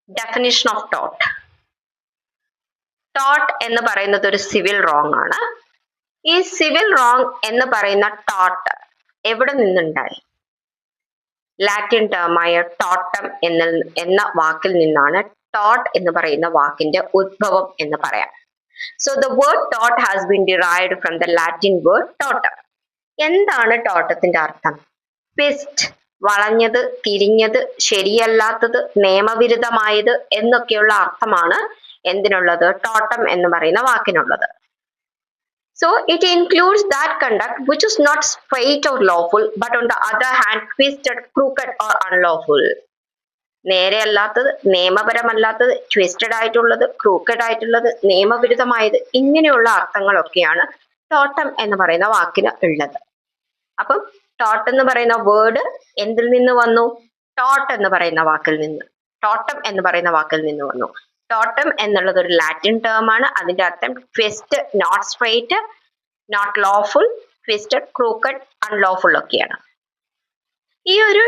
Definition of taught. Taught എന്ന് പറയുന്നത് ഒരു സിവിൽ റോങ് ആണ്. ഈ സിവിൽ റോങ് എന്ന് പറയുന്ന ടോട്ട് എവിടെ നിന്നുണ്ടായി? ലാറ്റിൻ ടേമായ ടോട്ടം എന്ന വാക്കിൽ നിന്നാണ് ടോട്ട് എന്ന് പറയുന്ന വാക്കിന്റെ ഉദ്ഭവം എന്ന് പറയാം. So the word tort has been derived from the Latin word totum. എന്താണ് ടോട്ടത്തിന്റെ അർത്ഥം? ട്വിസ്റ്റ്, വളഞ്ഞത്, തിരിഞ്ഞത്, ശരിയല്ലാത്തത്, നിയമവിരുദ്ധമായത് എന്നൊക്കെയുള്ള അർത്ഥമാണ് എന്തിനുള്ളത്? ടോട്ടം എന്ന് പറയുന്ന വാക്കിനുള്ളത്. So it includes that conduct which is not straight or lawful, but on the other hand twisted, crooked or unlawful. നേരെ അല്ലാത്തത്, നിയമപരമല്ലാത്തത്, twisted ആയിട്ടുള്ളത്, crooked ആയിട്ടുള്ളത്, നിയമവിരുദ്ധമായത്, ഇങ്ങനെയുള്ള അർത്ഥങ്ങളൊക്കെയാണ് ടോട്ടം എന്ന് പറയുന്ന വാക്കിന് ഉള്ളത്. അപ്പം ടോട്ട് എന്ന് പറയുന്ന വേർഡ് എന്തിൽ നിന്ന് വന്നു? ടോട്ട് എന്ന് പറയുന്ന വാക്കിൽ നിന്ന്, ടോട്ടം എന്ന് പറയുന്ന വാക്കിൽ നിന്ന് വന്നു. ടോട്ടം എന്നുള്ളത് ഒരു ലാറ്റിൻ ടേം ആണ്. അതിന്റെ അർത്ഥം twist, not straight, not lawful, twisted, crooked, unlawful ഒക്കെയാണ്. ഈ ഒരു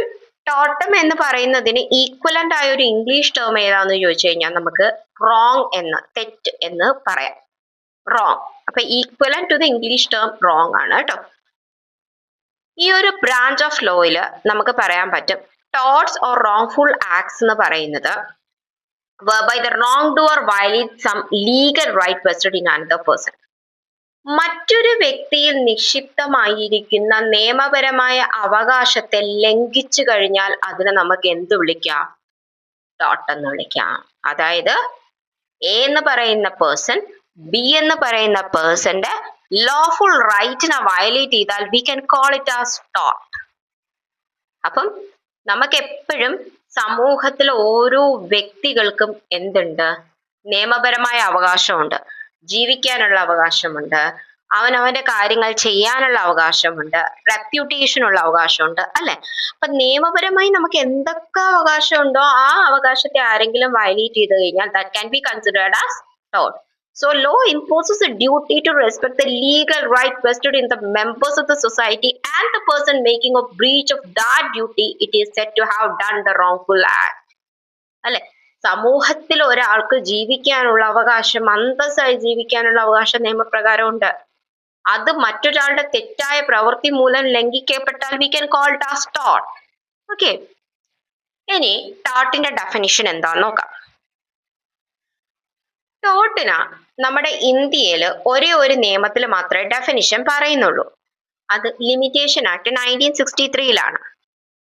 ടോട്ടം എന്ന് പറയുന്നതിന് ഈക്വലന്റ് ആയ ഒരു ഇംഗ്ലീഷ് ടേം ഏതാന്ന് ചോദിച്ചു കഴിഞ്ഞാൽ നമുക്ക് റോങ് എന്ന്, തെറ്റ് എന്ന് പറയാം. റോങ്. അപ്പൊ equivalent to the English term wrong ആണ് കേട്ടോ. ഈ ഒരു ബ്രാഞ്ച് ഓഫ് ലോയില് നമുക്ക് പറയാൻ പറ്റും ടോട്ട്സ് ഓർ റോങ്ഫുൾ ആക്ട്സ് എന്ന് പറയുന്നത് whereby the wrongdoer violates some legal right vested in another person. മറ്റൊരു വ്യക്തിയിൽ നിക്ഷിപ്തമായിരിക്കുന്ന നിയമപരമായ അവകാശത്തെ ലംഘിച്ചു കഴിഞ്ഞാൽ അതിനെ നമുക്ക് എന്ത് വിളിക്കാം? ടോട്ട് എന്ന് വിളിക്കാം. അതായത് എ എന്ന് പറയുന്ന പേഴ്സൺ ബി എന്ന് പറയുന്ന പേഴ്സന്റെ ലോഫുൾ റൈറ്റിനെ വയലേറ്റ് ചെയ്താൽ we can call it as taught. അപ്പം നമുക്ക് എപ്പോഴും സമൂഹത്തിലെ ഓരോ വ്യക്തികൾക്കും എന്തുണ്ട്? നിയമപരമായ അവകാശമുണ്ട്, ജീവിക്കാനുള്ള അവകാശമുണ്ട്, അവനവന്റെ കാര്യങ്ങൾ ചെയ്യാനുള്ള അവകാശമുണ്ട്, റെപ്യൂട്ടേഷനുള്ള അവകാശമുണ്ട്, അല്ലെ? അപ്പൊ നിയമപരമായി നമുക്ക് എന്തൊക്കെ അവകാശമുണ്ടോ ആ അവകാശത്തെ ആരെങ്കിലും വയലേറ്റ് ചെയ്ത് കഴിഞ്ഞാൽ that can be considered as tort. So law imposes a duty to respect the legal right vested in the members of the society, and the person making a breach of that duty, it is said to have done the wrongful act. അല്ലെ? സമൂഹത്തിൽ ഒരാൾക്ക് ജീവിക്കാനുള്ള അവകാശം, അന്തസ്സായി ജീവിക്കാനുള്ള അവകാശം നിയമപ്രകാരമുണ്ട്. അത് മറ്റൊരാളുടെ തെറ്റായ പ്രവൃത്തി മൂലം ലംഘിക്കപ്പെട്ടാൽ we can call it as tort. Okay. ഇനി ടോട്ടിന്റെ ഡെഫിനിഷൻ എന്താന്ന് നോക്കാം. ടോട്ടിന് നമ്മുടെ ഇന്ത്യയിൽ ഒരേ ഒരു നിയമത്തിൽ മാത്രമേ ഡെഫിനിഷൻ പറയുന്നുള്ളൂ. അത് ലിമിറ്റേഷൻ ആക്ട് 1963